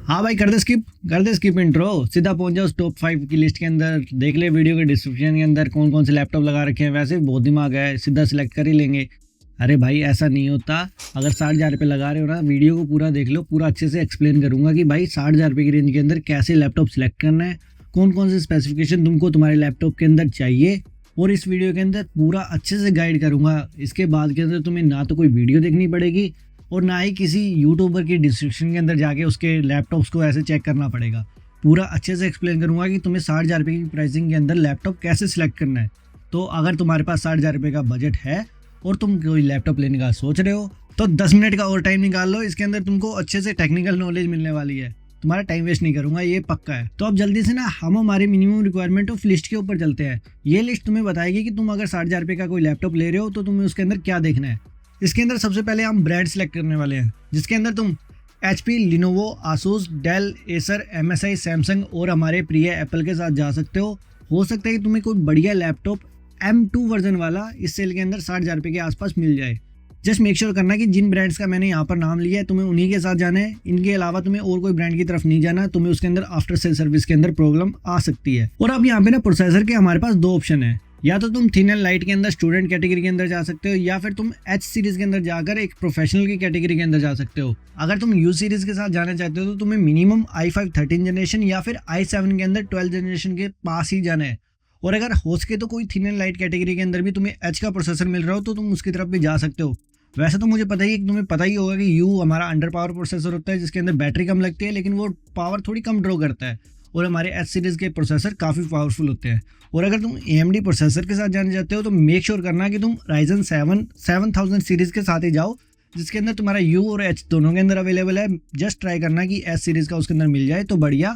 हाँ भाई, कर दे स्किप इंट्रो, सीधा पहुंच जाओ उस टॉप 5 की लिस्ट के अंदर। देख ले वीडियो के डिस्क्रिप्शन के अंदर कौन कौन से लैपटॉप लगा रखे हैं। वैसे भी बहुत दिमाग है, सीधा सिलेक्ट कर ही लेंगे। अरे भाई ऐसा नहीं होता। अगर 60,000 रुपये लगा रहे हो ना, वीडियो को पूरा देख लो, पूरा अच्छे से एक्सप्लेन करूंगा कि भाई 60,000 रुपये की रेंज के अंदर कैसे लैपटॉप सेलेक्ट करना है, कौन कौन से स्पेसिफिकेशन तुमको तुम्हारे लैपटॉप के अंदर चाहिए। और इस वीडियो के अंदर पूरा अच्छे से गाइड करूंगा। इसके बाद के अंदर तुम्हें ना तो कोई वीडियो देखनी पड़ेगी और ना ही किसी यूट्यूबर की डिस्क्रिप्शन के अंदर जाके उसके लैपटॉप्स को ऐसे चेक करना पड़ेगा। पूरा अच्छे से एक्सप्लेन करूंगा कि तुम्हें 60,000 रुपये की प्राइसिंग के अंदर लैपटॉप कैसे सिलेक्ट करना है। तो अगर तुम्हारे पास 60,000 रुपये का बजट है और तुम कोई लैपटॉप लेने का सोच रहे हो तो 10 मिनट का और टाइम निकाल लो। इसके अंदर तुमको अच्छे से टेक्निकल नॉलेज मिलने वाली है। तुम्हारा टाइम वेस्ट नहीं करूंगा, ये पक्का है। तो अब जल्दी से ना हम हमारे मिनिमम रिक्वायरमेंट ऑफ लिस्ट के ऊपर चलते हैं। ये लिस्ट तुम्हें बताएगी कि तुम अगर 60,000 रुपये का कोई लैपटॉप ले रहे हो तो तुम्हें उसके अंदर क्या देखना है। इसके अंदर सबसे पहले हम ब्रांड सेलेक्ट करने वाले हैं, जिसके अंदर तुम HP, Lenovo, Asus, Dell, Acer, MSI, Samsung और हमारे प्रिय एप्पल के साथ जा सकते हो सकता है कि तुम्हें कोई बढ़िया लैपटॉप M2 वर्जन वाला इस सेल के अंदर 60,000 रुपये के आसपास मिल जाए। जस्ट मेक श्योर करना कि जिन ब्रांड्स का मैंने यहाँ पर नाम लिया है तुम्हें उन्हीं के साथ जाना है। इनके अलावा तुम्हें और कोई ब्रांड की तरफ नहीं जाना, तुम्हें उसके अंदर आफ्टर सेल सर्विस के अंदर प्रॉब्लम आ सकती है। और अब यहाँ पे ना प्रोसेसर के हमारे पास दो ऑप्शन है। या तो तुम थिन एंड लाइट के अंदर स्टूडेंट कैटेगरी के अंदर जा सकते हो, या फिर तुम H सीरीज के अंदर जाकर एक प्रोफेशनल की कैटेगरी के अंदर जा सकते हो। अगर तुम U सीरीज के साथ जाना चाहते हो तो तुम्हें मिनिमम i5 13 जनरेशन या फिर i7 के अंदर 12 जनरेशन के पास ही जाना है। और अगर हो सके तो कोई थिन एंड लाइट कैटेगरी के अंदर भी तुम्हें H का प्रोसेसर मिल रहा हो तो तुम उसकी तरफ भी जा सकते हो। वैसे तो मुझे पता ही है कि तुम्हें पता ही होगा कि U हमारा अंडर पावर प्रोसेसर होता है, जिसके अंदर बैटरी कम लगती है लेकिन वो पावर थोड़ी कम ड्रॉ करता है। और हमारे H सीरीज़ के प्रोसेसर काफ़ी पावरफुल होते हैं। और अगर तुम AMD प्रोसेसर के साथ जाना चाहते हो तो मेक श्योर करना कि तुम Ryzen 7 7000 सीरीज़ के साथ ही जाओ, जिसके अंदर तुम्हारा U और H दोनों के अंदर अवेलेबल है। जस्ट ट्राई करना कि H सीरीज़ का उसके अंदर मिल जाए तो बढ़िया,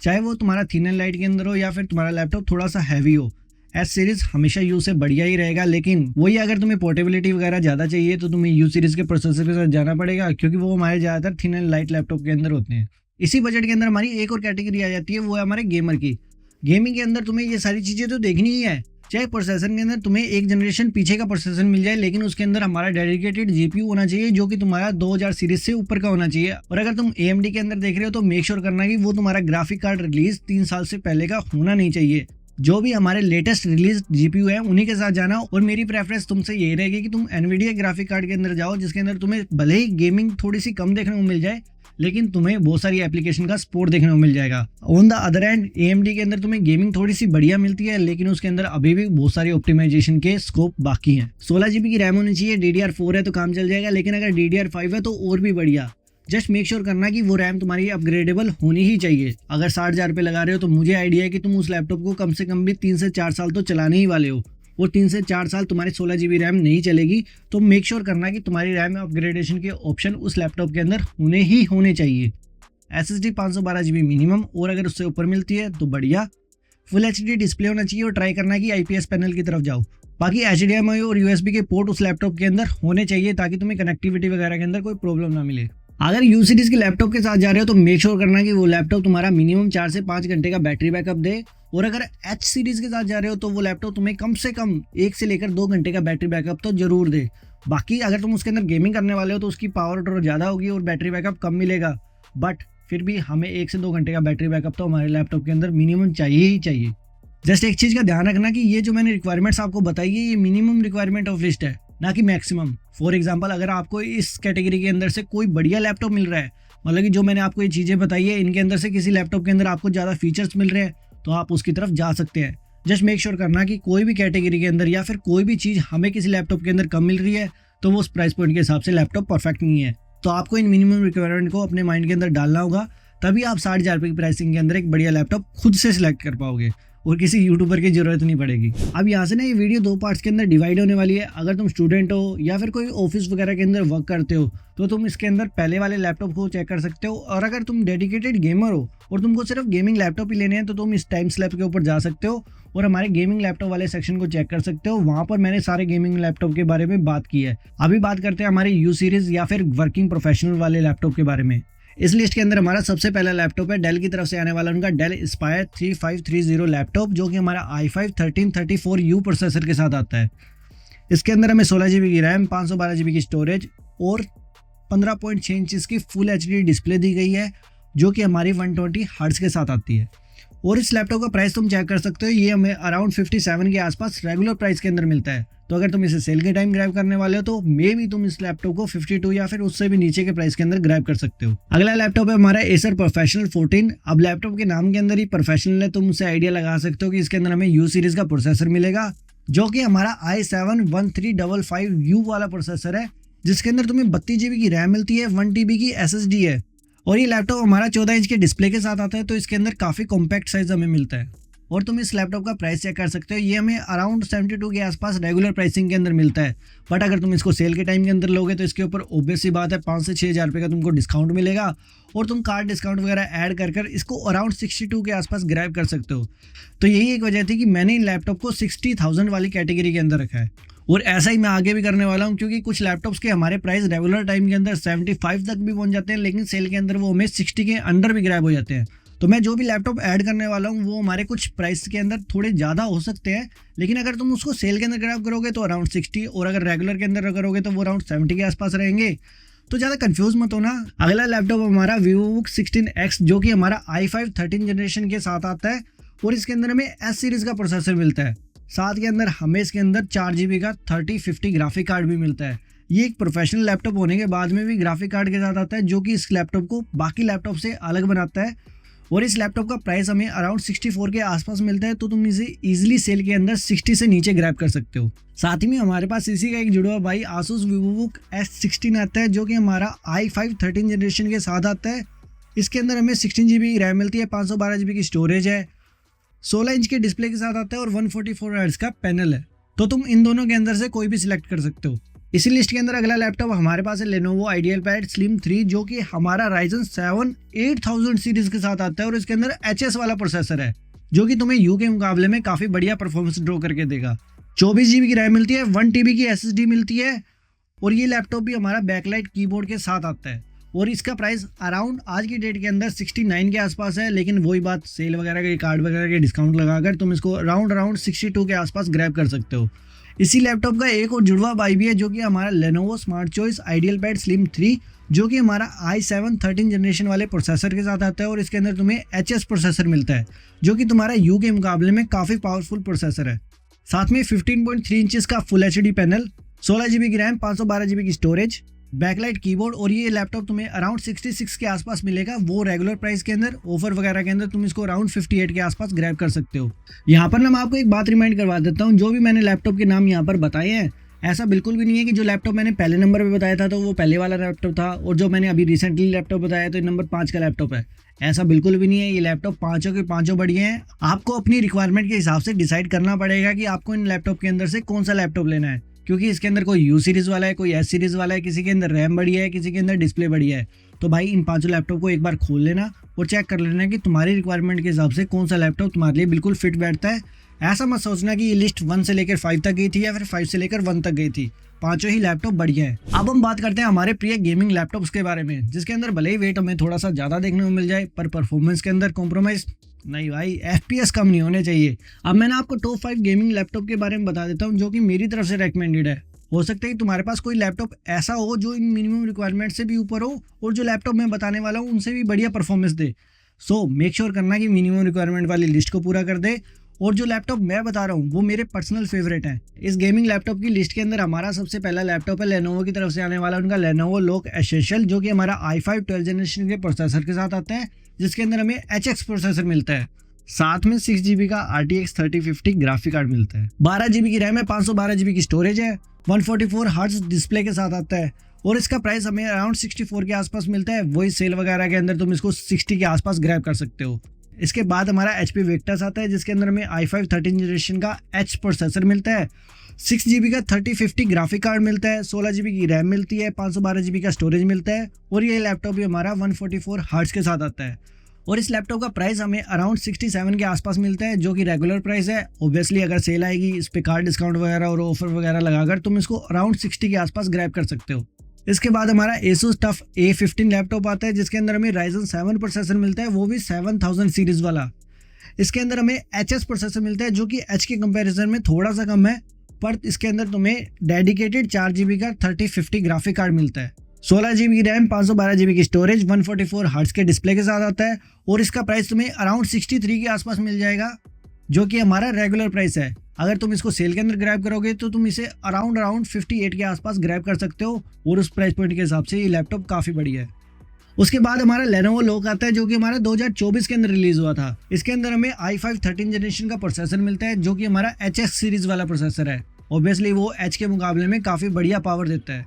चाहे वो तुम्हारा थिन एंड लाइट के अंदर हो या फिर तुम्हारा लैपटॉप थोड़ा सा हैवी हो। H सीरीज़ हमेशा U से बढ़िया ही रहेगा, लेकिन वही अगर तुम्हें पोर्टेबिलिटी वगैरह ज़्यादा चाहिए तो तुम्हें U सीरीज़ के प्रोसेसर के साथ जाना पड़ेगा, क्योंकि वो हमारे ज़्यादातर थिन एंड लाइट लैपटॉप के अंदर होते हैं। इसी बजट के अंदर हमारी एक और कैटेगरी आ जाती है, वो है हमारे गेमर की। गेमिंग के अंदर तुम्हें ये सारी चीज़ें तो देखनी ही है। चाहे प्रोसेसर के अंदर तुम्हें एक जनरेशन पीछे का प्रोसेसर मिल जाए, लेकिन उसके अंदर हमारा डेडिकेटेड GPU होना चाहिए जो कि तुम्हारा 2000 सीरीज से ऊपर का होना चाहिए। और अगर तुम AMD के अंदर देख रहे हो तो मेक श्योर करना कि वो तुम्हारा ग्राफिक कार्ड रिलीज 3 साल से पहले का होना नहीं चाहिए। जो भी हमारे लेटेस्ट रिलीज GPU है उन्हीं के साथ जाना। और मेरी प्रेफरेंस तुमसे यही रहेगी कि तुम NVIDIA ग्राफिक कार्ड के अंदर जाओ, जिसके अंदर तुम्हें भले ही गेमिंग थोड़ी सी कम देखने को मिल जाए लेकिन तुम्हें बहुत सारी एप्लीकेशन का सपोर्ट देखने को मिल जाएगा। On the other and AMD के अंदर तुम्हें गेमिंग थोड़ी सी बढ़िया मिलती है, लेकिन उसके अंदर अभी भी बहुत सारी ऑप्टिमाइजेशन के स्कोप बाकी हैं। 16 GB की रैम होनी चाहिए। DDR4 है तो काम चल जाएगा, लेकिन अगर DDR5 है तो और भी बढ़िया। जस्ट मेक श्योर करना कि वो रैम तुम्हारी अपग्रेडेबल होनी ही चाहिए। अगर 60,000 रुपये लगा रहे हो तो मुझे आइडिया है कि तुम उस लैपटॉप को कम से कम भी 3 से 4 साल तो चलाने ही वाले हो, और 3 से 4 साल तुम्हारी 16 GB रैम नहीं चलेगी। तो मेक श्योर करना कि तुम्हारी रैम अपग्रेडेशन के ऑप्शन उस लैपटॉप के अंदर होने चाहिए। SSD 512 GB मिनिमम, और अगर उससे ऊपर मिलती है तो बढ़िया। फुल HD डिस्प्ले होना चाहिए और ट्राई करना कि IPS पैनल की तरफ जाओ। बाकी HDMI और USB के पोर्ट उस लैपटॉप के अंदर होने चाहिए ताकि तुम्हें कनेक्टिविटी वगैरह के अंदर कोई प्रॉब्लम ना मिले। अगर U सीरीज के लैपटॉप के साथ जा रहे हो तो मेक श्योर करना कि वो लैपटॉप तुम्हारा मिनिमम 4 से 5 घंटे का बैटरी बैकअप दे। और अगर H सीरीज के साथ जा रहे हो तो वो लैपटॉप तुम्हें कम से कम 1 से लेकर 2 घंटे का बैटरी बैकअप तो जरूर दे। बाकी अगर तुम उसके अंदर गेमिंग करने वाले हो तो उसकी पावर ड्रॉ ज़्यादा होगी और बैटरी बैकअप कम मिलेगा, बट फिर भी हमें 1 से 2 घंटे का बैटरी बैकअप तो हमारे लैपटॉप के अंदर मिनिमम चाहिए ही चाहिए। जस्ट एक चीज़ का ध्यान रखना कि ये जो मैंने रिक्वायरमेंट्स आपको बताई है ये मिनिमम रिक्वायरमेंट ऑफ लिस्ट है, ना कि मैक्सिमम। फॉर एग्जांपल अगर आपको इस कैटेगरी के अंदर से कोई बढ़िया लैपटॉप मिल रहा है, मतलब कि जो मैंने आपको ये चीज़ें बताई है इनके अंदर से किसी लैपटॉप के अंदर आपको ज़्यादा फीचर्स मिल रहे हैं तो आप उसकी तरफ जा सकते हैं। जस्ट मेक श्योर करना कि कोई भी कैटेगरी के अंदर या फिर कोई भी चीज़ हमें किसी लैपटॉप के अंदर कम मिल रही है तो वो उस प्राइस पॉइंट के हिसाब से लैपटॉप परफेक्ट नहीं है। तो आपको इन मिनिमम रिक्वायरमेंट को अपने माइंड के अंदर डालना होगा, तभी आप 60,000 रुपये की प्राइसिंग के अंदर एक बढ़िया लैपटॉप खुद से सिलेक्ट कर पाओगे और किसी यूट्यूबर की जरूरत नहीं पड़ेगी। अब यहाँ से ना ये वीडियो 2 पार्ट्स के अंदर डिवाइड होने वाली है। अगर तुम स्टूडेंट हो या फिर कोई ऑफिस वगैरह के अंदर वर्क करते हो तो तुम इसके अंदर पहले वाले लैपटॉप को चेक कर सकते हो। और अगर तुम डेडिकेटेड गेमर हो और तुमको सिर्फ गेमिंग लैपटॉप ही लेने हैं तो तुम इस टाइम स्लैब के ऊपर जा सकते हो और हमारे गेमिंग लैपटॉप वाले सेक्शन को चेक कर सकते हो। वहाँ पर मैंने सारे गेमिंग लैपटॉप के बारे में बात की है। अभी बात करते हैं हमारे U सीरीज या फिर वर्किंग प्रोफेशनल वाले लैपटॉप के बारे में। इस लिस्ट के अंदर हमारा सबसे पहला लैपटॉप है डेल की तरफ से आने वाला उनका डेल इंस्पायर 3530 लैपटॉप, जो कि हमारा i5 1334U प्रोसेसर के साथ आता है। इसके अंदर हमें 16 GB की रैम, 512 GB की स्टोरेज और 15.6 इंचेस की फुल HD डिस्प्ले दी गई है। जो कि हमारी 120 हर्ट्ज के साथ आती है। और इस लैपटॉप का प्राइस तुम चेक कर सकते हो, ये हमें अराउंड 57 के आसपास रेगुलर प्राइस के अंदर मिलता है। तो अगर तुम इसे सेल के टाइम ग्रैब करने वाले हो तो मे भी तुम इस लैपटॉप को 52 या फिर उससे भी नीचे के प्राइस के अंदर ग्रैब कर सकते हो। अगला लैपटॉप है हमारा एसर प्रोफेशनल 14। अब लैपटॉप के नाम के अंदर ही प्रोफेशनल है, तुम उससे आइडिया लगा सकते हो कि इसके अंदर हमें यू सीरीज का प्रोसेसर मिलेगा, जो कि हमारा i7-1355U वाला प्रोसेसर है, जिसके अंदर तुम्हें 32 GB की रैम मिलती है, 1 TB की SSD है। और ये लैपटॉप हमारा 14 इंच के डिस्प्ले के साथ आता है, तो इसके अंदर काफ़ी कॉम्पैक्ट साइज हमें मिलता है। और तुम इस लैपटॉप का प्राइस चेक कर सकते हो, ये हमें अराउंड 72 के आसपास रेगुलर प्राइसिंग के अंदर मिलता है। बट अगर तुम इसको सेल के टाइम के अंदर लोगे तो इसके ऊपर ऑब्वियस सी बात है 5 से 6 हज़ार रुपये का तुमको डिस्काउंट मिलेगा, और तुम कार्ड डिस्काउंट वगैरह ऐड कर इसको अराउंड 62 के आसपास ग्रैब कर सकते हो। तो यही एक वजह थी कि मैंने इन लैपटॉप को 60,000 वाली कैटेगरी के अंदर रखा है। और ऐसा ही मैं आगे भी करने वाला हूँ, क्योंकि कुछ लैपटॉप्स के हमारे प्राइस रेगुलर टाइम के अंदर 75 तक भी पहुंच जाते हैं, लेकिन सेल के अंदर वो हमें 60 के अंडर भी ग्रैब हो जाते हैं। तो मैं जो भी लैपटॉप ऐड करने वाला हूँ वो हमारे कुछ प्राइस के अंदर थोड़े ज़्यादा हो सकते हैं, लेकिन अगर तुम उसको सेल के अंदर ग्रैब करोगे तो अराउंड 60, और अगर रेगुलर के अंदर करोगे तो वो अराउंड 70 के आसपास रहेंगे। तो ज़्यादा कंफ्यूज मत होना। अगला लैपटॉप हमारा VivoBook 16X, जो कि हमारा i5 13 जनरेशन के साथ आता है, और इसके अंदर हमें S सीरीज़ का प्रोसेसर मिलता है। साथ के अंदर हमें इसके अंदर 4 GB का 3050 ग्राफिक कार्ड भी मिलता है। ये एक प्रोफेशनल लैपटॉप होने के बाद में भी ग्राफिक कार्ड के साथ आता है, जो कि इस लैपटॉप को बाकी लैपटॉप से अलग बनाता है। और इस लैपटॉप का प्राइस हमें अराउंड 64 के आसपास मिलता है, तो तुम इसे इजीली सेल के अंदर 60 से नीचे ग्रैब कर सकते हो। साथ ही में हमारे पास इसी का एक जुड़ा हुआ भाई Asus VivoBook S16 आता है, जो कि हमारा i5 13 जनरेशन के साथ आता है। इसके अंदर हमें 16 GB की रैम मिलती है, 512 GB की स्टोरेज है, 16 इंच के डिस्प्ले के साथ आता है, और 144 हर्ट्ज का पैनल है। तो तुम इन दोनों के अंदर से कोई भी सिलेक्ट कर सकते हो। इसी लिस्ट के अंदर अगला लैपटॉप हमारे पास है Lenovo IdealPad Slim 3, जो कि हमारा Ryzen 7 8000 सीरीज के साथ आता है, और इसके अंदर HS वाला प्रोसेसर है, जो कि तुम्हें U के मुकाबले में काफ़ी बढ़िया परफॉर्मेंस ड्रॉ करके देगा। 24 GB की रैम मिलती है, 1 TB की SSD मिलती है, और ये लैपटॉप भी हमारा बैकलाइट कीबोर्ड के साथ आता है। और इसका प्राइस अराउंड आज की डेट के अंदर 69 के आसपास है, लेकिन वही बात सेल वगैरह के कार्ड वगैरह के डिस्काउंट लगाकर तुम इसको अराउंड 62 के आसपास ग्रैब कर सकते हो। इसी लैपटॉप का एक और जुड़वा भाई भी है, जो कि हमारा Lenovo Smart Choice IdealPad Slim 3, जो कि हमारा i7 13 जनरेशन वाले प्रोसेसर के साथ आता है, और इसके अंदर तुम्हें HS प्रोसेसर मिलता है, जो कि तुम्हारा U के मुकाबले में काफ़ी पावरफुल प्रोसेसर है। साथ में 15.3 इंचेस का फुल HD पैनल, 16 GB की रैम, 512 GB की स्टोरेज, बैकलाइट कीबोर्ड, और ये लैपटॉप तुम्हें अराउंड 66 के आसपास मिलेगा। वो रेगुलर प्राइस के अंदर, ऑफर वगैरह के अंदर तुम इसको अराउंड 58 के आसपास ग्रैब कर सकते हो। यहाँ पर ना मैं आपको एक बात रिमाइंड करवा देता हूँ, जो भी मैंने लैपटॉप के नाम यहाँ पर बताए हैं, ऐसा बिल्कुल भी नहीं है कि जो लैपटॉप मैंने पहले नंबर पे बताया था तो वो पहले वाला लैपटॉप था, और जो मैंने अभी रिसेंटली लैपटॉप बताया तो ये नंबर 5 का लैपटॉप है। ऐसा बिल्कुल भी नहीं है। ये लैपटॉप पाँचों के पाँचों बढ़िया हैं। आपको अपनी रिक्वायरमेंट के हिसाब से डिसाइड करना पड़ेगा कि आपको इन लैपटॉप के अंदर से कौन सा लैपटॉप लेना है, क्योंकि इसके अंदर कोई यू सीरीज़ वाला है, कोई एस सीरीज़ वाला है, किसी के अंदर रैम बढ़िया है, किसी के अंदर डिस्प्ले बढ़िया है। तो भाई इन पांचों लैपटॉप को एक बार खोल लेना और चेक कर लेना कि तुम्हारी रिक्वायरमेंट के हिसाब से कौन सा लैपटॉप तुम्हारे लिए बिल्कुल फिट बैठता है। ऐसा मत सोचना कि ये लिस्ट 1 से लेकर 5 तक गई थी या फिर 5 से लेकर 1 तक गई थी। पांचों ही लैपटॉप बढ़िया है। अब हम बात करते हैं हमारे प्रिय गेमिंग लैपटॉप्स के बारे में, जिसके अंदर भले ही वेट हमें थोड़ा सा ज़्यादा देखने को मिल जाए, पर परफॉर्मेंस के अंदर कॉम्प्रोमाइज़ नहीं भाई, FPS कम नहीं होने चाहिए। अब मैंने आपको टॉप 5 गेमिंग लैपटॉप के बारे में बता देता हूँ, जो कि मेरी तरफ से रेकमेंडेड है। हो सकता है कि तुम्हारे पास कोई लैपटॉप ऐसा हो जो इन मिनिमम रिक्वायरमेंट से भी ऊपर हो, और जो लैपटॉप मैं बताने वाला हूँ उनसे भी बढ़िया परफॉर्मेंस दे। सो मेक श्योर करना कि मिनिमम रिक्वायरमेंट वाली लिस्ट को पूरा कर दे। और जो लैपटॉप मैं बता रहा हूँ वो मेरे पर्सनल फेवरेट हैं। इस गेमिंग लैपटॉप की लिस्ट के अंदर हमारा सबसे पहला लैपटॉप है लेनोवो की तरफ से आने वाला उनका लेनोवो लोक एसेंशियल, जो कि हमारा i5 12 जनरेशन के प्रोसेसर के साथ आता है, जिसके अंदर हमें HX प्रोसेसर मिलता है। साथ में 6 GB का RTX 3050 ग्राफिक कार्ड मिलता है, 12 GB की रैम है, 512 GB की स्टोरेज है, 144 हर्ट्ज डिस्प्ले के साथ आता है, और इसका प्राइस हमें अराउंड 64 के आसपास मिलता है। वही सेल वगैरह के अंदर तुम इसको 60 के आसपास ग्रैब कर सकते हो। इसके बाद हमारा HP Victus आता है, जिसके अंदर हमें i5 13 जनरेशन का H प्रोसेसर मिलता है, 6 GB का 3050 ग्राफिक कार्ड मिलता है, 16 GB की रैम मिलती है, 512 GB का स्टोरेज मिलता है, और ये लैपटॉप भी हमारा 144 हर्ट्ज के साथ आता है। और इस लैपटॉप का प्राइस हमें अराउंड 67 के आसपास मिलता है, जो कि रेगुलर प्राइस है। ऑब्वियसली अगर सेल आएगी इस पे कार्ड डिस्काउंट वगैरह और ऑफर वगैरह लगाकर तुम इसको अराउंड 60 के आसपास ग्रैब कर सकते हो। इसके बाद हमारा Asus TUF A15 लैपटॉप आता है, जिसके अंदर हमें Ryzen 7 प्रोसेसर मिलता है, वो भी 7000 सीरीज वाला। इसके अंदर हमें HS प्रोसेसर मिलता है, जो कि H के कंपैरिजन में थोड़ा सा कम है, पर इसके अंदर तुम्हें डेडिकेटेड 4 GB का 3050 ग्राफिक कार्ड मिलता है। 16 GB की रैम, 512 GB की स्टोरेज, 144 हर्ट्ज के डिस्प्ले के साथ आता है और इसका प्राइस तुम्हें अराउंड 63 के आसपास मिल जाएगा, जो कि हमारा रेगुलर प्राइस है। अगर तुम इसको सेल के अंदर ग्रैब करोगे तो तुम इसे अराउंड 58 के आसपास ग्रैब कर सकते हो और उस प्राइस पॉइंट के हिसाब से ये लैपटॉप काफ़ी बढ़िया है। उसके बाद हमारा Lenovo Look आता है, जो कि हमारा 2024 के अंदर रिलीज हुआ था। इसके अंदर हमें i5 13 जनरेशन का प्रोसेसर मिलता है, जो कि हमारा HS सीरीज वाला प्रोसेसर है। ऑब्वियसली वो H के मुकाबले में काफ़ी बढ़िया पावर देता है।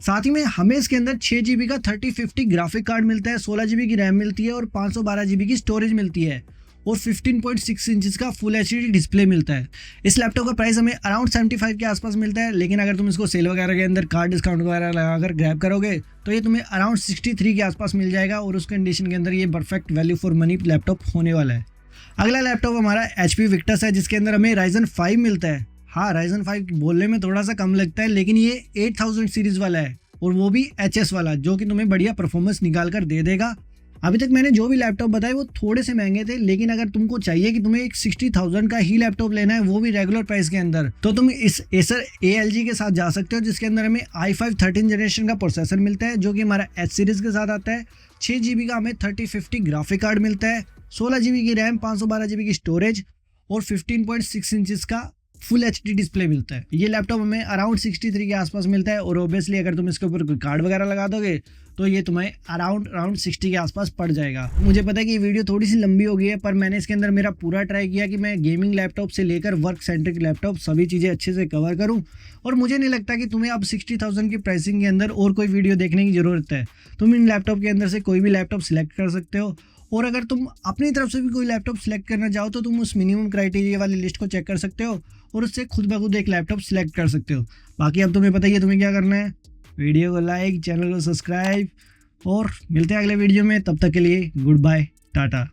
साथ ही में हमें इसके अंदर 6 GB का 3050 ग्राफिक कार्ड मिलता है, 16 GB की रैम मिलती है और 512 GB की स्टोरेज मिलती है और 15.6 इंचेस का फुल HD डिस्प्ले मिलता है। इस लैपटॉप का प्राइस हमें अराउंड 75 के आसपास मिलता है, लेकिन अगर तुम इसको सेल वगैरह के अंदर कार्ड डिस्काउंट वगैरह लगाकर ग्रैब करोगे तो ये तुम्हें अराउंड 63 के आसपास मिल जाएगा और उस कंडीशन के अंदर ये perfect value for money laptop होने वाला है। अगला लैपटॉप हमारा HP Victus है, जिसके अंदर हमें Ryzen 5 मिलता है। हाँ, Ryzen 5 बोलने में थोड़ा सा कम लगता है, लेकिन ये 8000 सीरीज वाला है और वो भी HS वाला, जो कि तुम्हें बढ़िया परफॉर्मेंस निकाल कर दे देगा। अभी तक मैंने जो भी लैपटॉप बताए वो थोड़े से महंगे थे, लेकिन अगर तुमको चाहिए कि तुम्हें एक 60,000 का ही लैपटॉप लेना है, वो भी रेगुलर प्राइस के अंदर, तो तुम इस Acer ALG के साथ जा सकते हो, जिसके अंदर हमें i5 13 जनरेशन का प्रोसेसर मिलता है, जो कि हमारा H सीरीज के साथ आता है। 6 GB का हमें 3050 ग्राफिक कार्ड मिलता है, 16 GB की रैम, 512 GB की स्टोरेज और 15.6 इंचेस का फुल HD डिस्प्ले मिलता है। ये लैपटॉप हमें अराउंड 63 के आसपास मिलता है और ऑब्वियसली अगर तुम इसके ऊपर कोई कार्ड वगैरह लगा दोगे तो ये तुम्हें अराउंड 60 के आसपास पड़ जाएगा। मुझे पता है कि ये वीडियो थोड़ी सी लंबी हो गई है, पर मैंने इसके अंदर मेरा पूरा ट्राई किया कि मैं गेमिंग लैपटॉप से लेकर वर्क सेंट्रिक लैपटॉप सभी चीज़ें अच्छे से कवर करूँ और मुझे नहीं लगता कि तुम्हें अब 60,000 की प्राइसिंग के अंदर और कोई वीडियो देखने की ज़रूरत है। तुम इन लैपटॉप के अंदर से कोई भी लैपटॉप सिलेक्ट कर सकते हो और अगर तुम अपनी तरफ से भी कोई लैपटॉप सिलेक्ट करना चाहो तो तुम उस मिनिमम क्राइटेरिया वाली लिस्ट को चेक कर सकते हो और उससे खुद ब खुद एक लैपटॉप सिलेक्ट कर सकते हो। बाकी अब तुम्हें पता ही है तुम्हें क्या करना है, वीडियो को लाइक, चैनल को सब्सक्राइब और मिलते हैं अगले वीडियो में। तब तक के लिए गुड बाय, टाटा।